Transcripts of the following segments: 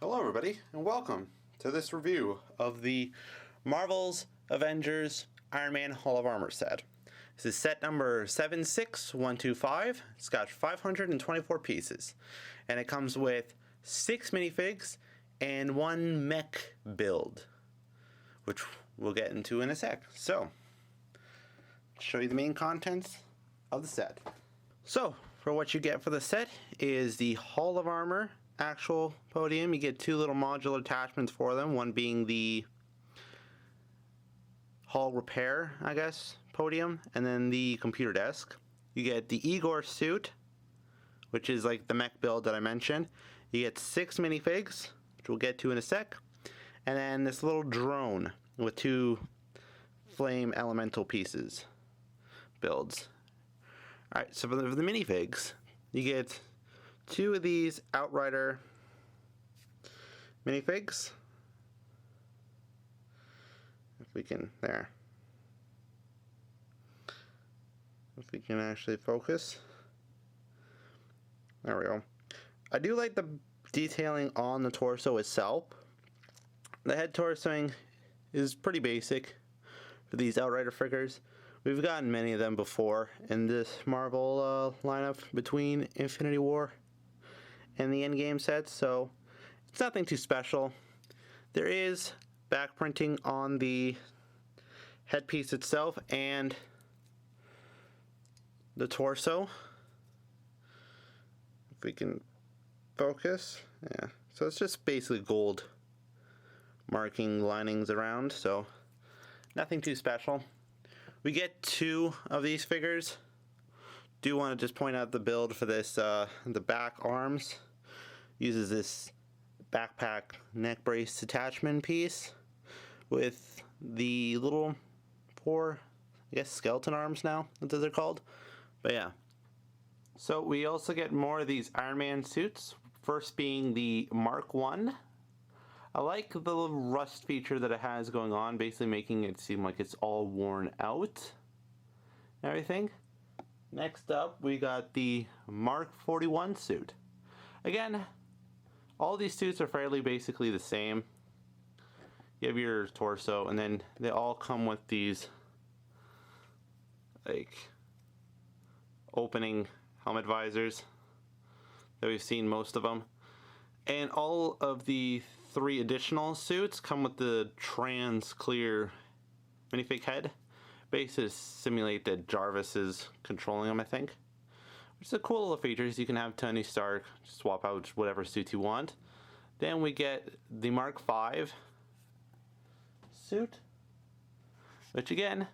Hello everybody, and welcome to this review of the Marvel's Avengers Iron Man Hall of Armor set. This is set number 76125. It's got 524 pieces, and it comes with 6 minifigs and 1 mech build, which we'll get into in a sec. So, show you the main contents of the set. So, for what you get for the set is the Hall of Armor actual podium. You get 2 little modular attachments for them, one being the hall repair, I guess, podium, and then the computer desk. You get the Igor suit, which is like the mech build that I mentioned. You get 6 minifigs, which we'll get to in a sec, and then this little drone with 2 flame elemental pieces builds. Alright, so for the minifigs, you get 2 of these Outrider minifigs. If we can, there. If we can actually focus. There we go. I do like the detailing on the torso itself. The head torsoing is pretty basic for these Outrider figures. We've gotten many of them before in this Marvel lineup between Infinity War and the Endgame sets, so it's nothing too special. There is back printing on the headpiece itself and the torso. If we can focus, yeah. So it's just basically gold marking linings around, so nothing too special. We get 2 of these figures. Do want to just point out the build for this, the back arms uses this backpack neck brace attachment piece with the little 4, I guess, skeleton arms now, that's what they're called. But yeah. So we also get more of these Iron Man suits, first being the Mark 1. I like the little rust feature that it has going on, basically making it seem like it's all worn out and everything. Next up, we got the Mark 41 suit. Again, all these suits are fairly basically the same. You have your torso, and then they all come with these like opening helmet visors that we've seen most of them. And all of the 3 additional suits come with the trans clear minifig head. Basically simulate that Jarvis is controlling them, I think. Which is a cool little feature. You can have Tony Stark swap out whatever suit you want. Then we get the Mark 5 suit, which again,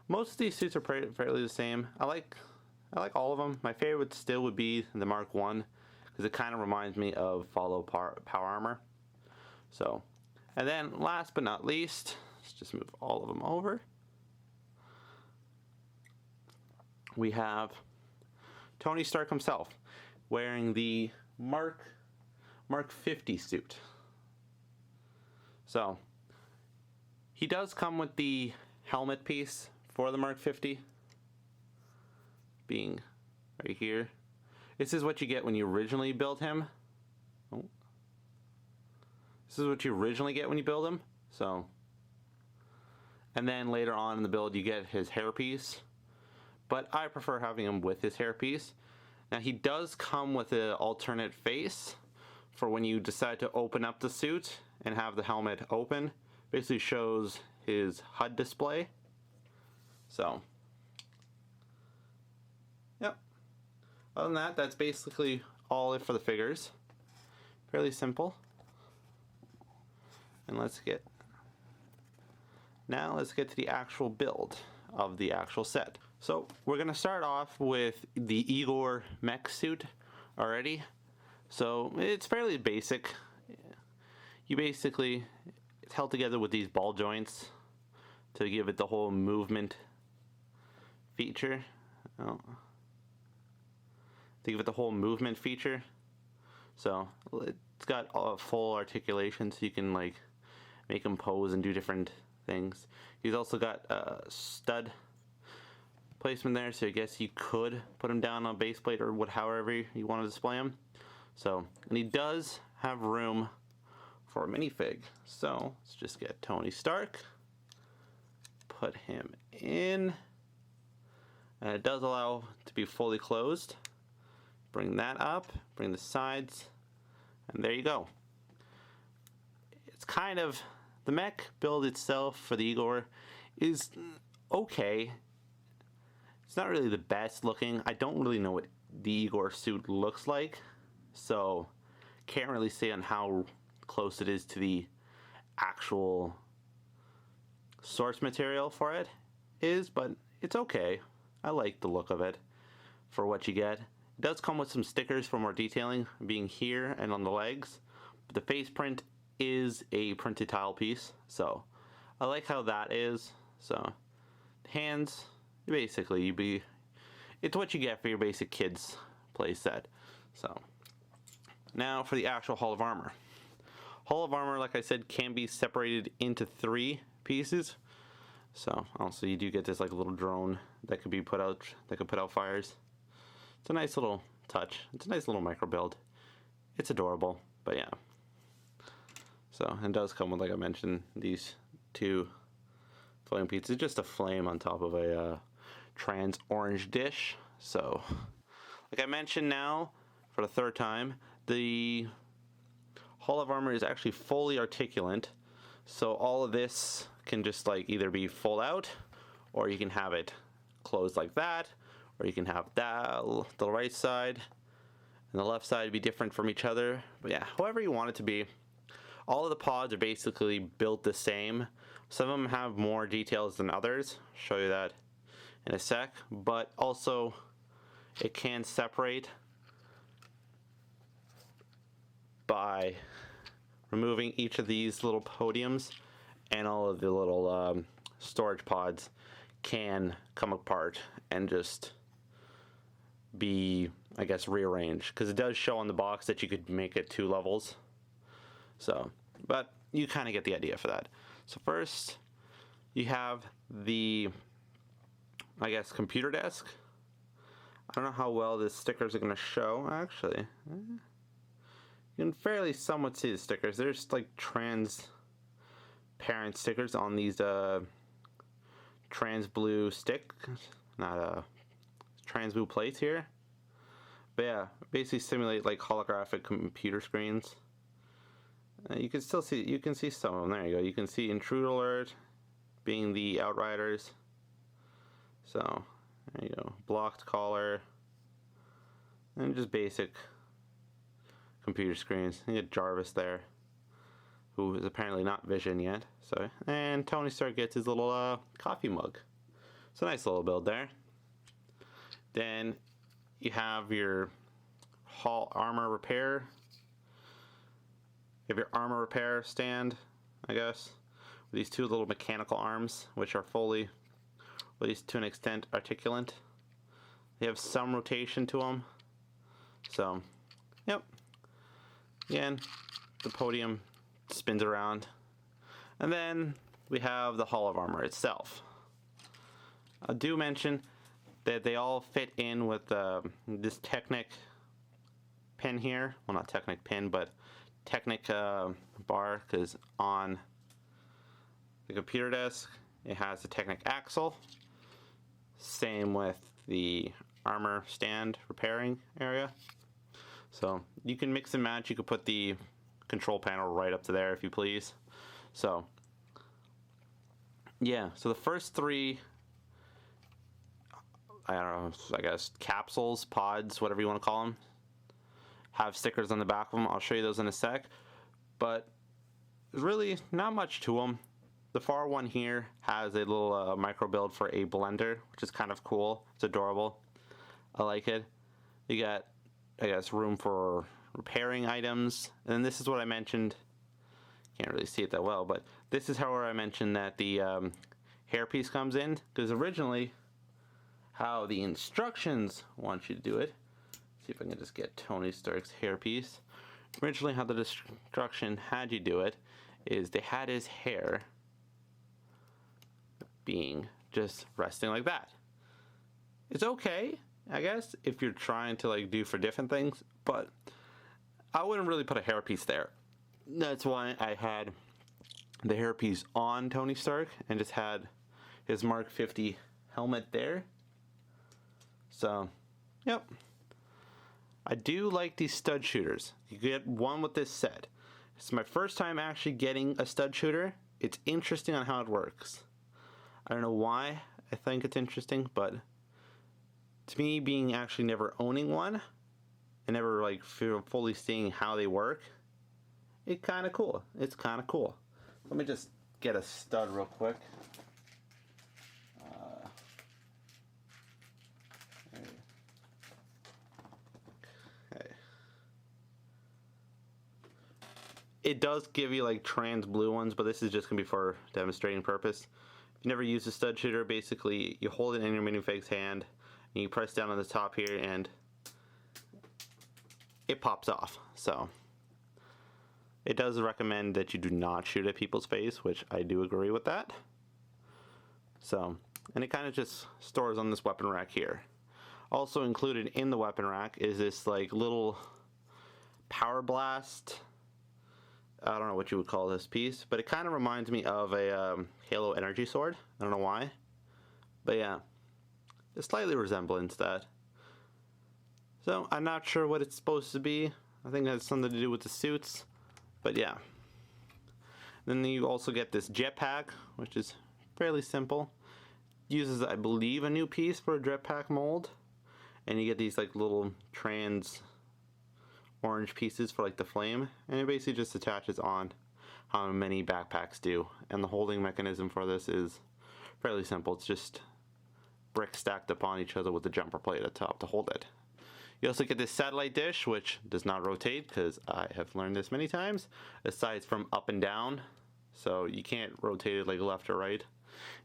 most of these suits are fairly the same. I like all of them. My favorite still would be the Mark 1 because it kind of reminds me of Follow Power Armor. So, and then last but not least, let's just move all of them over. We have Tony Stark himself wearing the Mark 50 suit. So, he does come with the helmet piece for the Mark 50, being right here. This is what you get when you originally build him. Oh. This is what you originally get when you build him. So, and then later on in the build you get his hairpiece, but I prefer having him with his hairpiece. Now he does come with an alternate face for when you decide to open up the suit and have the helmet open. Basically shows his HUD display. So, yep. Other than that, that's basically all it for the figures. Fairly simple. And let's get to the actual build of the actual set. So we're gonna start off with the Igor mech suit already. So it's fairly basic. You basically, it's held together with these ball joints to give it the whole movement feature. Oh. To give it the whole movement feature. So it's got a full articulation, so you can like make him pose and do different things. He's also got a stud placement there, so I guess you could put him down on a base plate or however you want to display him. So, and he does have room for a minifig. So let's just get Tony Stark, put him in, and it does allow to be fully closed. Bring that up, bring the sides, and there you go. It's kind of, the mech build itself for the Igor is okay. It's not really the best looking. I don't really know what the Igor suit looks like, so can't really say on how close it is to the actual source material for it is, but it's okay. I like the look of it for what you get. It does come with some stickers for more detailing, being here and on the legs, but the face print is a printed tile piece, so I like how that is. So hands, basically it's what you get for your basic kids play set. So now for the actual Hall of Armor. Hall of Armor, like I said, can be separated into 3 pieces. So also you do get this like little drone that could be put out, that could put out fires. It's a nice little touch. It's a nice little micro build. It's adorable, but yeah. So it does come with, like I mentioned, these 2 floating pieces. Just a flame on top of a trans orange dish. So like I mentioned now for the 3rd time, the Hall of Armor is actually fully articulate. So all of this can just like either be full out, or you can have it closed like that, or you can have that, the right side and the left side be different from each other. But yeah, however you want it to be. All of the pods are basically built the same. Some of them have more details than others. I'll show you that in a sec. But also it can separate by removing each of these little podiums, and all of the little storage pods can come apart and just be, I guess, rearranged, because it does show on the box that you could make it 2 levels. So, but you kind of get the idea for that. So first you have the, I guess, computer desk. I don't know how well the stickers are going to show, actually. You can fairly somewhat see the stickers. There's like transparent stickers on these trans blue stick, not trans blue plates here. But yeah, basically simulate like holographic computer screens. You can still see, you can see some of them. There you go. You can see intrude alert being the Outriders. So there you go. Blocked collar, and just basic computer screens. You get Jarvis there, who is apparently not Vision yet. So, and Tony Stark gets his little coffee mug. It's a nice little build there. Then you have your armor repair. You have your armor repair stand, I guess, with these 2 little mechanical arms, which are fully, at least to an extent, articulate. They have some rotation to them. So, yep. Again, the podium spins around. And then we have the Hall of Armor itself. I do mention that they all fit in with this Technic pin here. Well, not Technic pin, but Technic bar, because on the computer desk it has the Technic axle. Same with the armor stand repairing area. So you can mix and match. You could put the control panel right up to there if you please. So yeah, so the first 3, I don't know, I guess capsules, pods, whatever you want to call them, have stickers on the back of them. I'll show you those in a sec. But there's really not much to them. The far one here has a little micro build for a blender, which is kind of cool. It's adorable. I like it. You got, I guess, room for repairing items. And then this is what I mentioned. Can't really see it that well, but this is how I mentioned that the hairpiece comes in. Because originally, how the instructions want you to do it. See if I can just get Tony Stark's hairpiece. Originally, how the instruction had you do it is they had his hair being just resting like that. It's okay, I guess, if you're trying to like do for different things, but I wouldn't really put a hairpiece there. that's why I had the hairpiece on Tony Stark and just had his Mark 50 helmet there. So, yep. I do like these stud shooters. You get one with this set. It's my first time actually getting a stud shooter. It's interesting on how it works. I don't know why I think it's interesting, but to me, being actually never owning one and never like fully seeing how they work, it's kind of cool. It's kind of cool. Let me just get a stud real quick. Okay. It does give you like trans blue ones, but this is just gonna be for demonstrating purpose. If you never use a stud shooter, basically you hold it in your minifig's hand and you press down on the top here and it pops off. So it does recommend that you do not shoot at people's face, which I do agree with that. So, and it kind of just stores on this weapon rack here. Also included in the weapon rack is this like little power blast. I don't know what you would call this piece, but it kind of reminds me of a Halo energy sword. I don't know why, but yeah, a slightly resemblance that. So I'm not sure what it's supposed to be. I think it has something to do with the suits, but yeah. Then you also get this jetpack, which is fairly simple. Uses, I believe, a new piece for a jetpack mold, and you get these like little trans orange pieces for like the flame, and it basically just attaches on how many backpacks do. And the holding mechanism for this is fairly simple. It's just bricks stacked upon each other with the jumper plate at the top to hold it. You also get this satellite dish, which does not rotate because I have learned this many times, aside from up and down. So you can't rotate it like left or right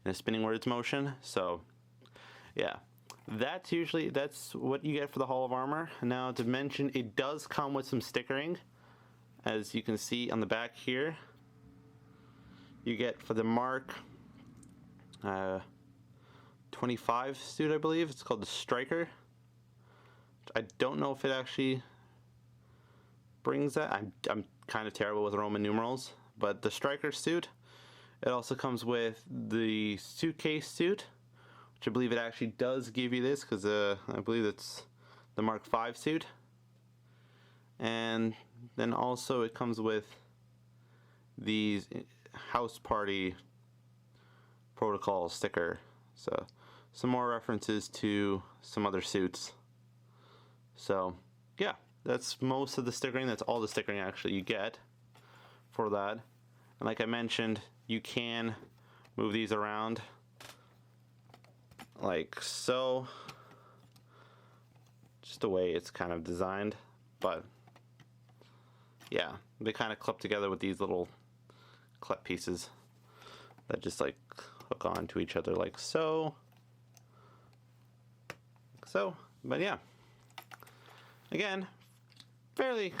in a spinning words motion. So yeah, that's what you get for the Hall of Armor. Now to mention, it does come with some stickering, as you can see on the back here. You get for the Mark 25 suit, I believe it's called the Striker. I don't know if it actually brings that. I'm kind of terrible with Roman numerals, but the Striker suit, it also comes with the suitcase suit, which I believe it actually does give you this, because I believe it's the Mark 5 suit. And then also it comes with these house party protocol sticker. So some more references to some other suits. So yeah, that's most of the stickering. That's all the stickering actually you get for that. And like I mentioned, you can move these around like so, just the way it's kind of designed. But yeah, they kind of clip together with these little clip pieces that just like hook on to each other like so. But yeah, again, fairly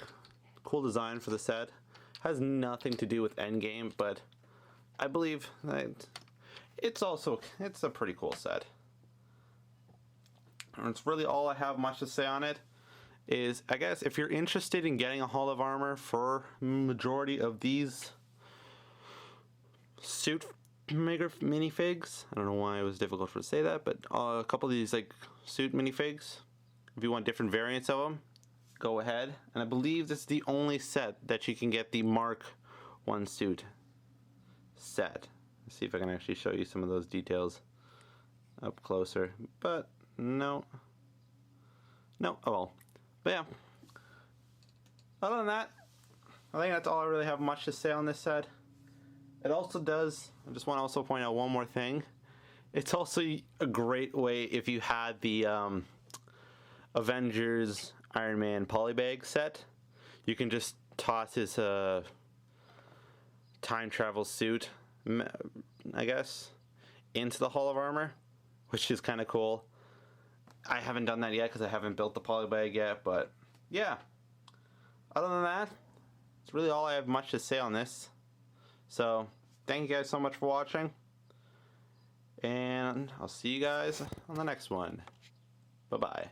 cool design for the set. Has nothing to do with Endgame, but I believe that it's a pretty cool set. And it's really all I have much to say on it. Is, I guess, if you're interested in getting a Hall of Armor for majority of these suit maker minifigs, I don't know why it was difficult to say that, but a couple of these like suit minifigs, if you want different variants of them, go ahead. And I believe this is the only set that you can get the Mark 1 suit set. Let's see if I can actually show you some of those details up closer, but no, oh well. But yeah, other than that, I think that's all I really have much to say on this set. It also does, I just want to also point out one more thing. It's also a great way if you had the Avengers Iron Man polybag set. You can just toss his time travel suit, I guess, into the Hall of Armor, which is kind of cool. I haven't done that yet because I haven't built the polybag yet, but yeah. Other than that, it's really all I have much to say on this. So, thank you guys so much for watching, and I'll see you guys on the next one. Bye-bye.